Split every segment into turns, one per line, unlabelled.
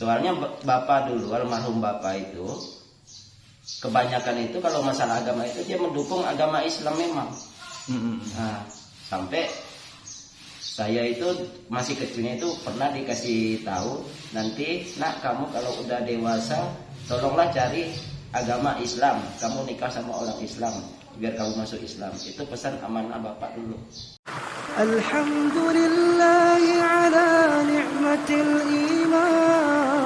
Soalnya bapak dulu, almarhum bapak itu kebanyakan itu kalau masalah agama itu dia mendukung agama Islam memang. Nah, sampai saya itu masih kecilnya itu pernah dikasih tahu, nanti nak kamu kalau udah dewasa tolonglah cari agama Islam, kamu nikah sama orang Islam biar kamu masuk Islam. Itu pesan amanah bapak dulu.
Alhamdulillah ala ni'matil iman,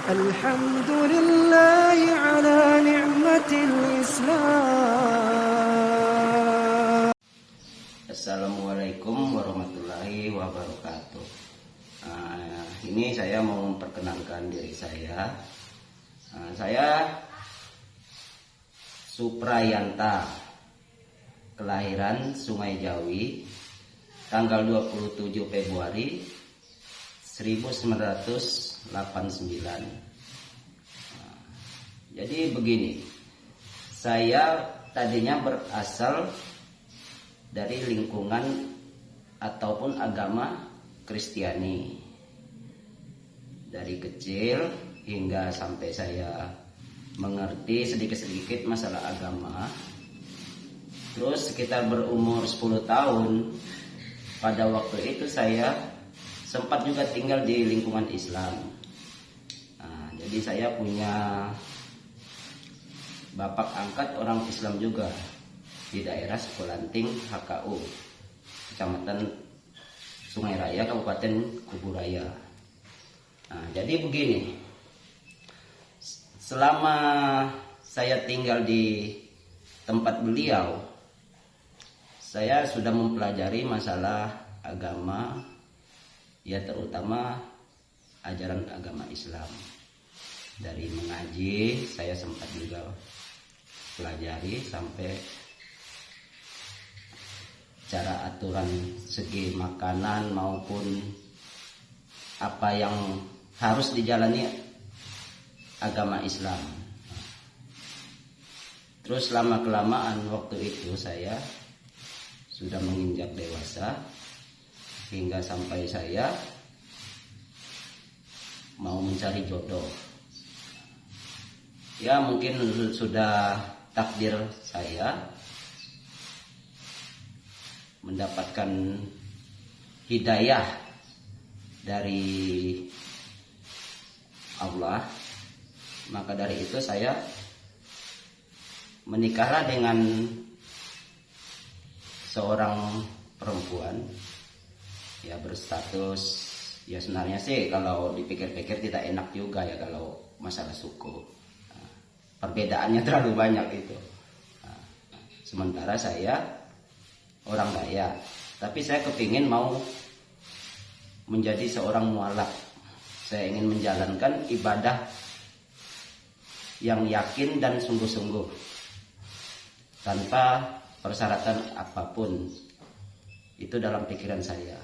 alhamdulillah ala ni'matil Islam.
Assalamualaikum warahmatullahi wabarakatuh. Ini saya mau memperkenalkan diri saya. Saya Suprayanta, kelahiran Sungai Jawi, tanggal 27 Februari 1989. Jadi begini, saya tadinya berasal dari lingkungan ataupun agama Kristiani. Dari kecil hingga sampai saya mengerti sedikit-sedikit masalah agama. Terus sekitar berumur 10 tahun, pada waktu itu saya sempat juga tinggal di lingkungan Islam. Jadi saya punya bapak angkat orang Islam juga di daerah Sukolanting HKU, Kecamatan Sungai Raya, Kabupaten Kuburaya. Jadi begini, selama saya tinggal di tempat beliau, saya sudah mempelajari masalah agama, ya terutama ajaran agama Islam. Dari mengaji, saya sempat juga pelajari sampai cara aturan segi makanan maupun apa yang harus dijalani agama Islam. Terus lama-kelamaan waktu itu saya sudah menginjak dewasa hingga sampai saya mau mencari jodoh. Ya mungkin sudah takdir saya mendapatkan hidayah dari Allah. Maka dari itu saya menikahlah dengan seorang perempuan, ya berstatus, ya sebenarnya sih kalau dipikir-pikir tidak enak juga ya kalau masalah suku. Perbedaannya terlalu banyak itu. Sementara saya orang Dayak, tapi saya kepingin mau menjadi seorang mualaf. Saya ingin menjalankan ibadah yang yakin dan sungguh-sungguh tanpa persyaratan apapun. Itu dalam pikiran saya.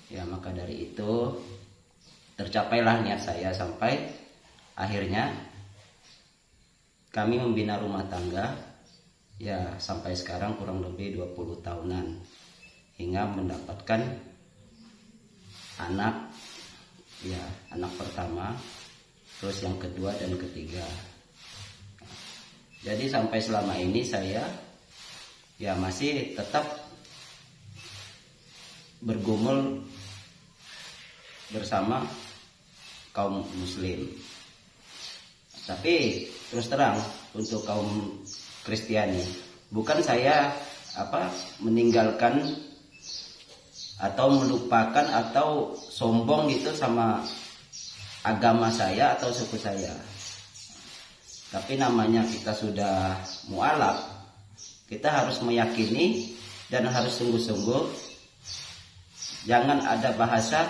Ya maka dari itu tercapailah niat saya sampai akhirnya kami membina rumah tangga. Ya sampai sekarang kurang lebih 20 tahunan hingga mendapatkan anak, ya anak pertama, terus yang kedua dan ketiga. Jadi sampai selama ini saya ya masih tetap bergumul bersama kaum muslim. Tapi terus terang untuk kaum Kristiani, bukan saya meninggalkan atau melupakan atau sombong gitu sama agama saya atau suku saya. Tapi namanya kita sudah mualaf, kita harus meyakini dan harus sungguh-sungguh. Jangan ada bahasa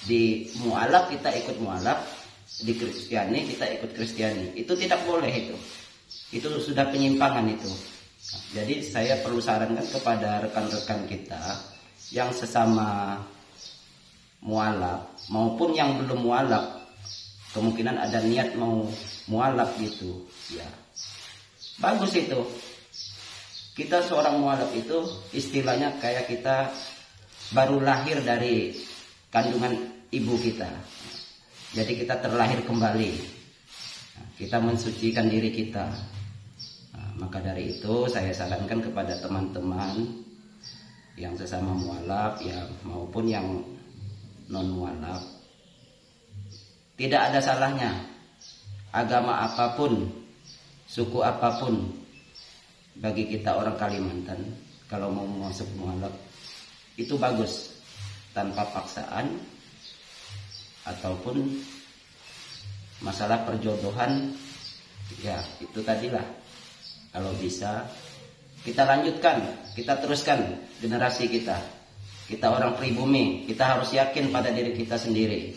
di mualaf kita ikut mualaf, di Kristiani kita ikut Kristiani. Itu tidak boleh itu. Itu sudah penyimpangan itu. Jadi saya perlu sarankan kepada rekan-rekan kita yang sesama mualaf maupun yang belum mualaf, kemungkinan ada niat mau mualaf gitu, ya bagus itu. Kita seorang mualaf itu istilahnya kayak kita baru lahir dari kandungan ibu kita. Jadi kita terlahir kembali. Kita mensucikan diri kita. Maka dari itu saya sarankan kepada teman-teman yang sesama mualaf ya maupun yang non mualaf, tidak ada salahnya agama apapun, suku apapun bagi kita orang Kalimantan kalau mau masuk mualaf itu bagus tanpa paksaan ataupun masalah perjodohan ya itu tadilah. Kalau bisa kita lanjutkan, kita teruskan generasi kita. Kita orang pribumi, kita harus yakin pada diri kita sendiri.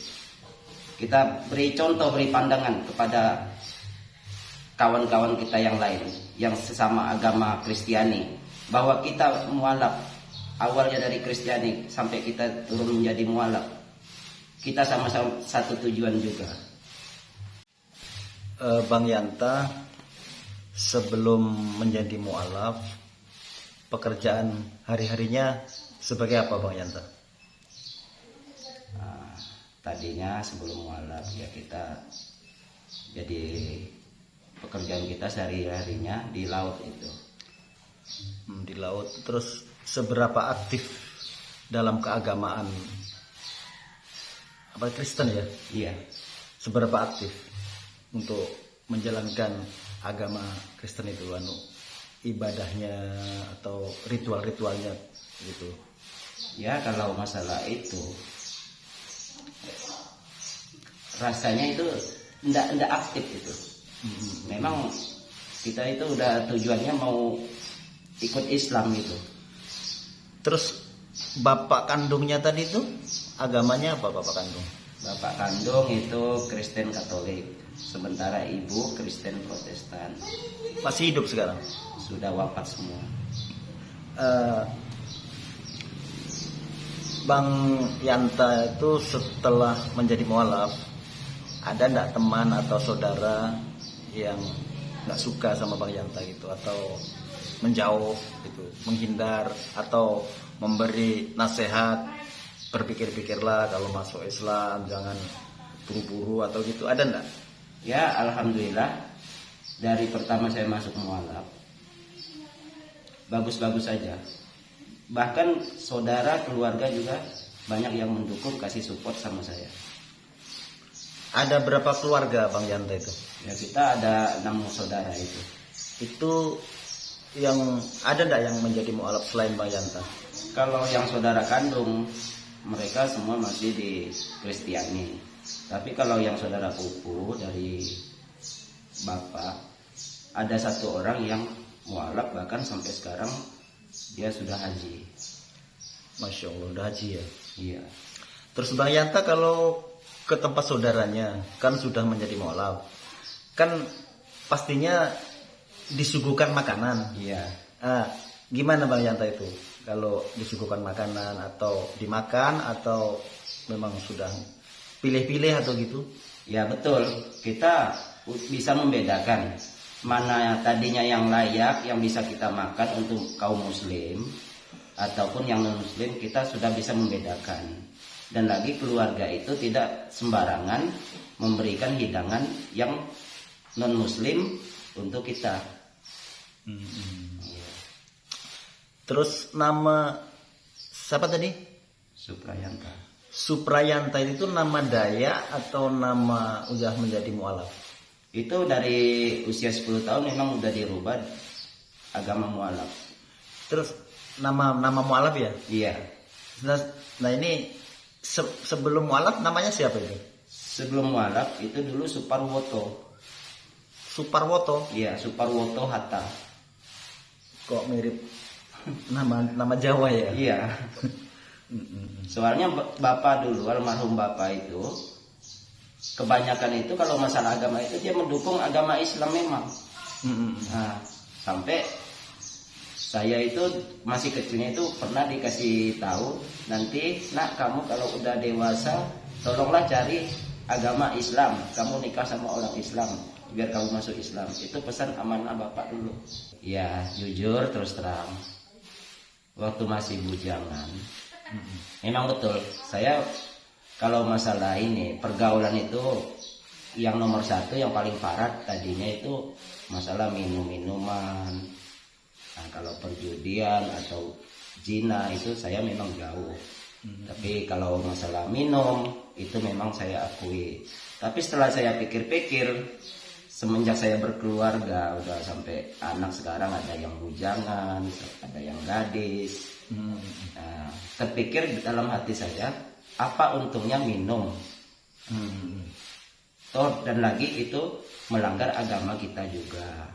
Kita beri contoh, beri pandangan kepada kawan-kawan kita yang lain, yang sesama agama Kristiani, bahwa kita mualaf awalnya dari Kristiani sampai kita turun menjadi mualaf. Kita sama-sama satu tujuan juga.
Bang Yanta, sebelum menjadi mualaf, pekerjaan hari-harinya sebagai apa Bang Yanta?
Tadinya sebelum mualaf ya kita jadi pekerjaan kita sehari-harinya di laut itu.
Di laut. Terus seberapa aktif dalam keagamaan apa Kristen ya?
Iya.
Seberapa aktif untuk menjalankan agama Kristen itu, ibadahnya atau ritual-ritualnya gitu?
Ya kalau masalah itu rasanya itu enggak aktif itu. Memang kita itu udah tujuannya mau ikut Islam gitu.
Terus bapak kandungnya tadi itu agamanya apa bapak kandung?
Bapak kandung itu Kristen Katolik, sementara ibu Kristen Protestan.
Masih hidup sekarang?
Sudah wafat semua.
Bang Yanta itu setelah menjadi mualaf, ada enggak teman atau saudara yang enggak suka sama Bang Yanta gitu, atau menjauh gitu, menghindar, atau memberi nasihat, berpikir-pikirlah kalau masuk Islam jangan buru-buru atau gitu, ada enggak?
Ya alhamdulillah dari pertama saya masuk mualaf bagus-bagus saja. Bahkan saudara, keluarga juga banyak yang mendukung, kasih support sama saya.
Ada berapa keluarga Bang Yanta itu?
Ya kita ada 6 saudara itu.
Itu yang ada enggak yang menjadi mualaf selain Bang Yanta?
Kalau yang saudara kandung mereka semua masih di Kristiani. Tapi kalau yang saudara pupu dari bapak ada 1 orang yang mualaf, bahkan sampai sekarang dia sudah haji.
Masya Allah, udah haji ya?
Iya.
Terus Bang Yanta kalau ke tempat saudaranya, kan sudah menjadi mualaf, kan pastinya disuguhkan makanan.
Iya.
Gimana Bang Yanta itu? Kalau disuguhkan makanan atau dimakan atau memang sudah pilih-pilih atau gitu?
Ya betul, kita bisa membedakan mana tadinya yang layak, yang bisa kita makan untuk kaum muslim ataupun yang non muslim, kita sudah bisa membedakan. Dan lagi keluarga itu tidak sembarangan memberikan hidangan yang non muslim untuk kita.
Terus nama siapa tadi?
Suprayanta.
Suprayanta itu nama Dayak atau nama udah menjadi mualaf?
Itu dari usia 10 tahun memang udah dirubah agama mualaf.
Terus nama mualaf ya?
Iya.
Nah ini sebelum mualaf namanya siapa itu?
Sebelum mualaf itu dulu Suparwoto.
Suparwoto?
Iya, Suparwoto Hatta.
Kok mirip nama Jawa ya?
Iya. Soalnya bapak dulu, almarhum bapak itu kebanyakan itu kalau masalah agama itu dia mendukung agama Islam memang. Nah, sampai saya itu masih kecilnya itu pernah dikasih tahu, nanti nak kamu kalau udah dewasa tolonglah cari agama Islam, kamu nikah sama orang Islam biar kamu masuk Islam. Itu pesan amanah bapak dulu. Ya jujur terus terang, waktu masih bujangan memang betul saya Kalau masalah ini pergaulan itu yang nomor satu yang paling parah tadinya itu masalah minum-minuman. Nah, kalau perjudian atau zina itu saya memang jauh. Tapi kalau masalah minum itu memang saya akui. Tapi setelah saya pikir-pikir, semenjak saya berkeluarga udah sampai anak sekarang ada yang bujangan, ada yang gadis. Nah, terpikir dalam hati saya, apa untungnya minum? Toh dan lagi itu melanggar agama kita juga.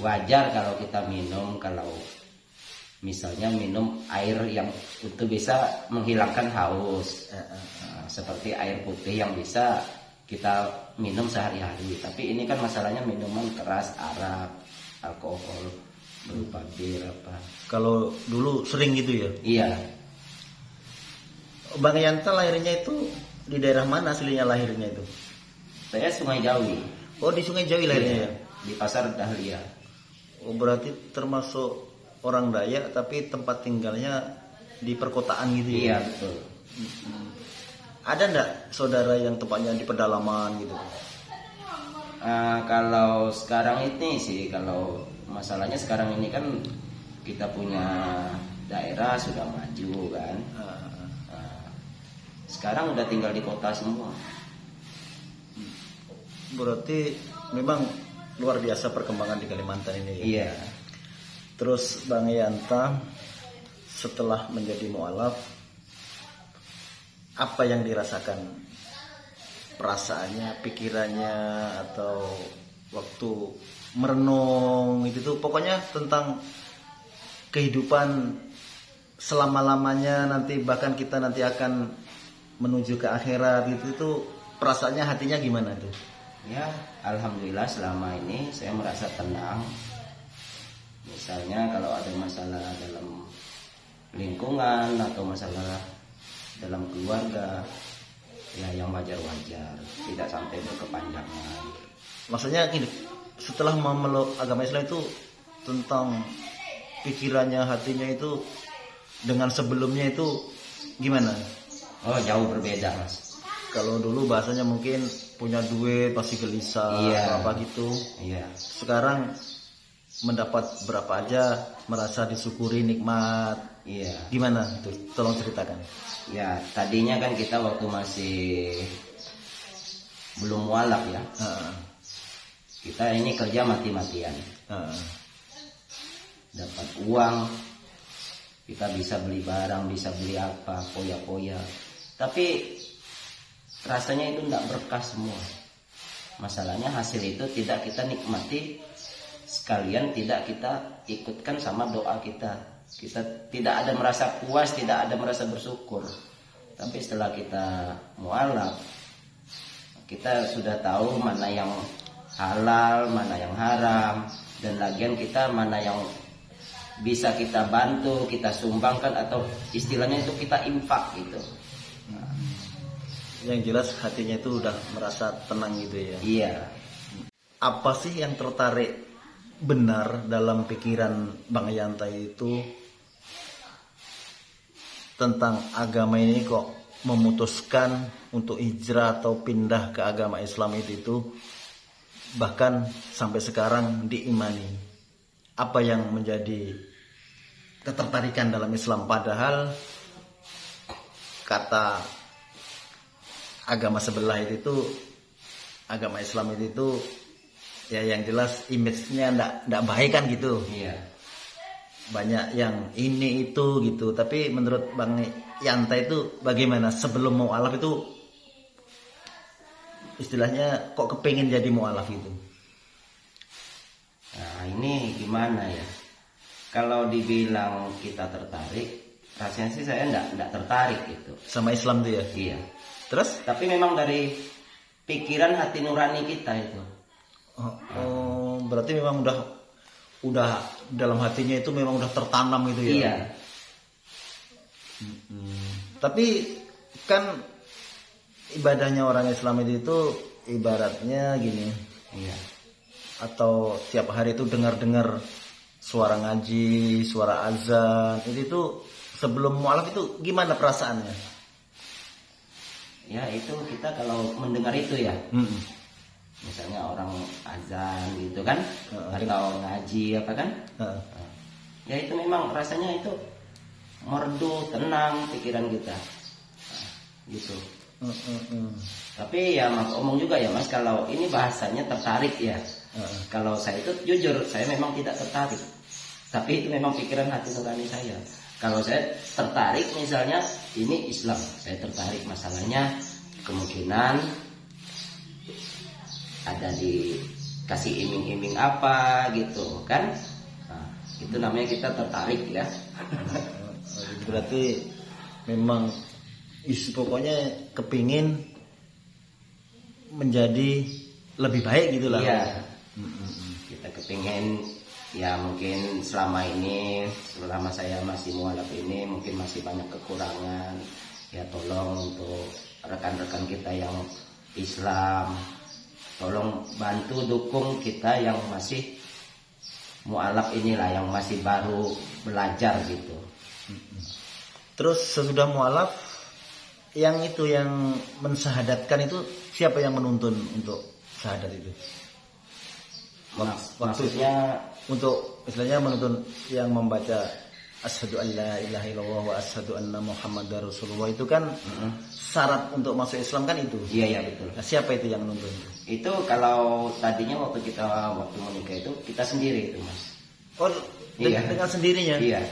Wajar kalau kita minum, kalau misalnya minum air yang itu bisa menghilangkan haus, seperti air putih yang bisa kita minum sehari-hari. Tapi ini kan masalahnya minuman keras, arak, alkohol, berupa bir apa.
Kalau dulu sering gitu ya.
Iya,
Bang Yanta lahirnya itu di daerah mana aslinya lahirnya itu?
saya Sungai Jawi.
Oh, di Sungai Jawi lahirnya ya.
Di Pasar Dahlia.
Oh, berarti termasuk orang Dayak tapi tempat tinggalnya di perkotaan gitu
Iya
ya.
betul.
Ada enggak saudara yang tempatnya di pedalaman gitu?
Kalau sekarang ini sih, kalau masalahnya sekarang ini kan kita punya daerah sudah maju kan. Sekarang udah tinggal di kota semua.
Berarti memang luar biasa perkembangan di Kalimantan ini ya.
Iya.
Terus Bang Yanta setelah menjadi mualaf, apa yang dirasakan? Perasaannya, pikirannya, atau waktu merenung itu tuh pokoknya tentang kehidupan selama-lamanya nanti, bahkan kita nanti akan menuju ke akhirat gitu, itu perasaannya, hatinya gimana tuh?
Ya, alhamdulillah selama ini saya merasa tenang. Misalnya kalau ada masalah dalam lingkungan atau masalah dalam keluarga, ya yang wajar-wajar, tidak sampai berkepanjangan.
Maksudnya gini, setelah memeluk agama Islam itu tentang pikirannya, hatinya itu dengan sebelumnya itu gimana?
Oh, jauh berbeda, Mas.
Kalau dulu bahasanya mungkin punya duit pasti gelisah,
Iya.
apa gitu.
Iya.
Sekarang mendapat berapa aja merasa disyukuri, nikmat.
Iya.
Gimana itu? Tolong ceritakan.
Ya, tadinya kan kita waktu masih belum mualaf ya. Kita ini kerja mati-matian. Dapat uang, kita bisa beli barang, bisa beli apa, poya-poya. Tapi rasanya itu tidak berkah semua. Masalahnya hasil itu tidak kita nikmati, sekalian tidak kita ikutkan sama doa kita. Kita tidak ada merasa puas, tidak ada merasa bersyukur. Tapi setelah kita mualaf, kita sudah tahu mana yang halal, mana yang haram, dan lagian kita mana yang bisa kita bantu, kita sumbangkan, atau istilahnya itu kita infak gitu.
Yang jelas hatinya itu udah merasa tenang gitu ya.
Iya.
Apa sih yang tertarik benar dalam pikiran Bang Yanta itu tentang agama ini, kok memutuskan untuk hijrah atau pindah ke agama Islam itu bahkan sampai sekarang diimani? Apa yang menjadi ketertarikan dalam Islam, padahal kata agama sebelah itu agama Islam itu ya yang jelas image-nya ndak baik kan gitu.
Iya.
Banyak yang ini itu gitu. Tapi menurut Bang Yanta itu bagaimana sebelum mualaf itu, istilahnya kok kepingin jadi mualaf itu?
Nah, ini gimana ya? Kalau dibilang kita tertarik, rasanya sih saya enggak tertarik gitu.
Sama Islam tuh ya?
Iya.
Terus?
Tapi memang dari pikiran hati nurani kita itu.
Oh, berarti memang udah dalam hatinya itu memang udah tertanam gitu ya?
Iya.
Tapi kan ibadahnya orang Islam itu ibaratnya gini.
Iya.
Atau tiap hari itu dengar-dengar suara ngaji, suara azan. Itu sebelum mualaf itu gimana perasaannya?
Ya itu kita kalau mendengar itu ya,
Mm-mm.
misalnya orang azan gitu kan,
Heeh.
atau ngaji apa kan,
Heeh.
ya itu memang rasanya itu merdu, tenang pikiran kita. Nah, gitu.
Mm-mm.
Tapi ya Mas omong juga ya Mas, kalau ini bahasanya tertarik ya.
Heeh.
Kalau saya itu jujur, saya memang tidak tertarik. Tapi itu memang pikiran hati nurani saya. Kalau saya tertarik misalnya ini Islam, saya tertarik masalahnya kemungkinan ada dikasih iming-iming apa gitu kan. Nah, itu namanya kita tertarik ya.
Berarti memang pokoknya kepingin menjadi lebih baik gitulah.
Iya.
Mm-mm.
Kita kepingin ya mungkin selama saya masih mualaf ini mungkin masih banyak kekurangan, ya tolong untuk rekan-rekan kita yang Islam, tolong bantu dukung kita yang masih mualaf inilah, yang masih baru belajar gitu.
Terus sesudah mualaf yang mensahadatkan itu siapa yang menuntun untuk syahadat itu?
Maksudnya
Untuk istilahnya menuntun yang membaca asyhadu an la ilaha illallah wa asyhadu anna muhammadar rasulullah itu kan syarat untuk masuk Islam kan itu.
iya betul.
Nah, siapa itu yang menuntun?
Itu kalau tadinya waktu menikah itu kita sendiri itu Mas.
Oh,
Iya.
dengan sendirinya.
Iya.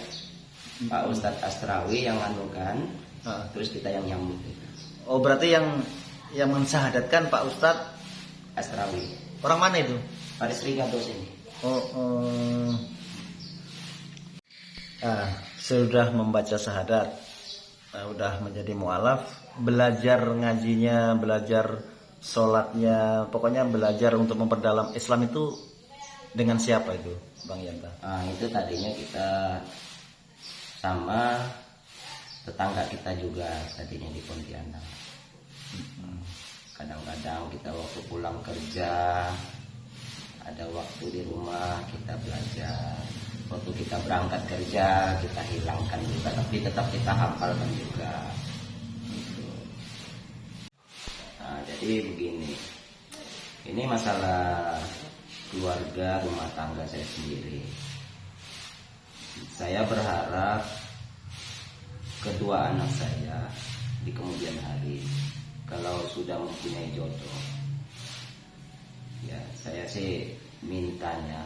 Pak Ustadz Astrawi yang anukan,
Ah.
terus kita yang nyambut itu.
Oh, berarti yang mensahadatkan Pak Ustadz
Astrawi.
orang mana itu?
Paris Rigados ini.
Sudah membaca syahadat, udah menjadi mualaf, belajar ngajinya, belajar sholatnya, pokoknya belajar untuk memperdalam Islam itu dengan siapa itu, Bang Yanta?
Itu tadinya kita sama tetangga kita juga tadinya di Pontianak. Kadang-kadang kita waktu pulang kerja, ada waktu di rumah kita belajar. Waktu kita berangkat kerja kita hilangkan juga, tapi tetap kita hafalkan juga. Gitu. Jadi begini, ini masalah keluarga rumah tangga saya sendiri. Saya berharap kedua anak saya di kemudian hari kalau sudah mempunyai jodoh, ya saya sih mintanya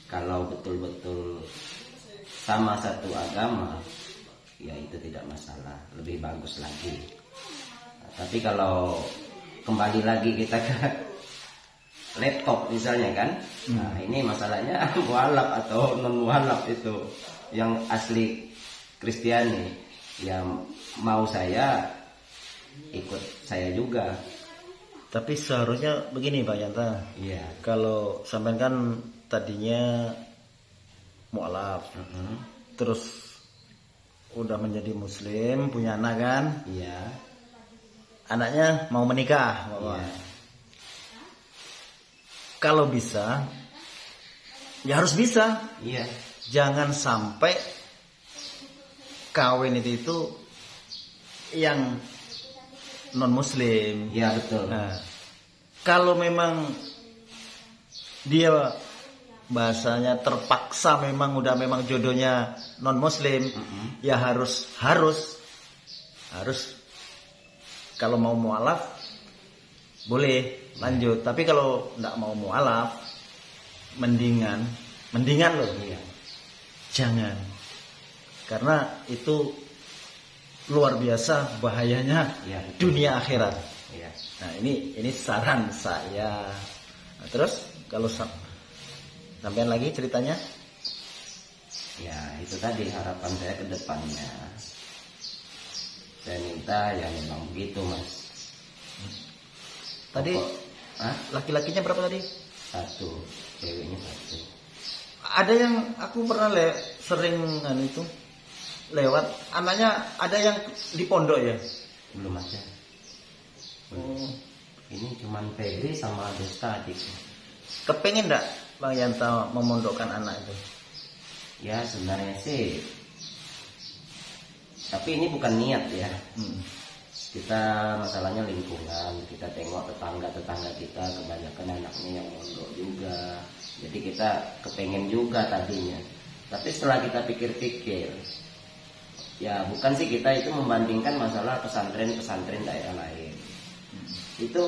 kalau betul-betul sama satu agama, ya itu tidak masalah, lebih bagus lagi. Nah, tapi kalau kembali lagi kita ke laptop misalnya kan, nah ini masalahnya mualaf atau non mualaf itu yang asli Kristiani, yang mau saya ikut saya juga.
Tapi seharusnya begini Pak Yanta.
Iya.
Kalau sampean kan tadinya mualaf, terus udah menjadi muslim, punya anak kan?
Iya.
Anaknya mau menikah, Bapak.
Iya.
Kalau bisa, ya harus bisa.
Iya.
Jangan sampai kawin itu yang non muslim.
Iya betul.
Nah, kalau memang dia bahasanya terpaksa memang jodohnya non muslim, ya harus kalau mau mualaf boleh lanjut. Tapi kalau enggak mau mualaf, mendingan loh,
Iya.
jangan. Karena itu luar biasa bahayanya
Iya, betul.
dunia akhirat.
Iya.
Nah, ini saran saya. Nah, terus kalau sampean lagi ceritanya?
Ya itu tadi harapan saya ke depannya. Saya minta ya memang begitu Mas.
Tadi
Hah?
laki-lakinya berapa tadi?
1, ceweknya 1.
Ada yang aku pernah sering itu lewat, anaknya ada yang di pondok ya?
Belum ada.
Oh.
Ini cuman Febri sama Desta adik.
Kepengen enggak Bang Yanta memondokkan anak itu?
Ya sebenarnya sih, tapi ini bukan niat ya. kita masalahnya lingkungan, kita tengok tetangga kita kebanyakan anaknya yang mondok juga, jadi kita kepengen juga tadinya, tapi setelah kita pikir-pikir, ya bukan sih kita itu membandingkan masalah pesantren daerah lain, itu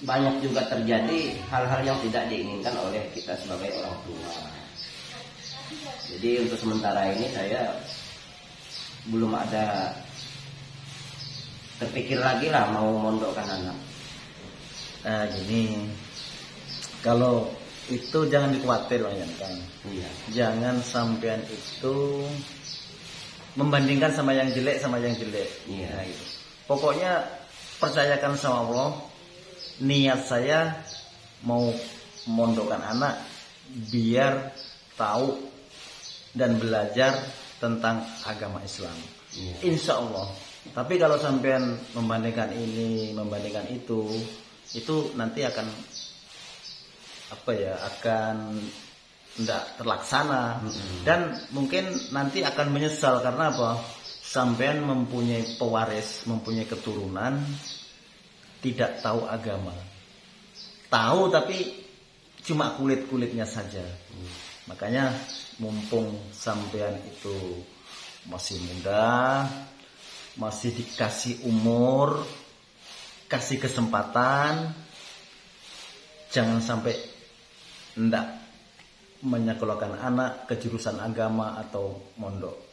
banyak juga terjadi hal-hal yang tidak diinginkan oleh kita sebagai orang tua. Jadi untuk sementara ini saya belum ada terpikir lagi lah mau mondokkan anak.
Nah gini, kalau itu jangan dikhawatir Bang Yanta.
Iya.
Jangan sampean itu membandingkan sama yang jelek.
Iya.
Nah, gitu. Pokoknya percayakan sama Allah. Niat saya mau mondokkan anak biar tahu dan belajar tentang agama Islam.
Iya.
Insya Allah. Tapi kalau sampean membandingkan ini, membandingkan itu nanti akan akan tidak terlaksana. Dan mungkin nanti akan menyesal karena apa? Sampean mempunyai pewaris, mempunyai keturunan tidak tahu agama. Tahu tapi cuma kulit-kulitnya saja. Makanya mumpung sampean itu masih muda, masih dikasih umur, kasih kesempatan, jangan sampai hendak menyekolahkan anak ke jurusan agama atau mondok.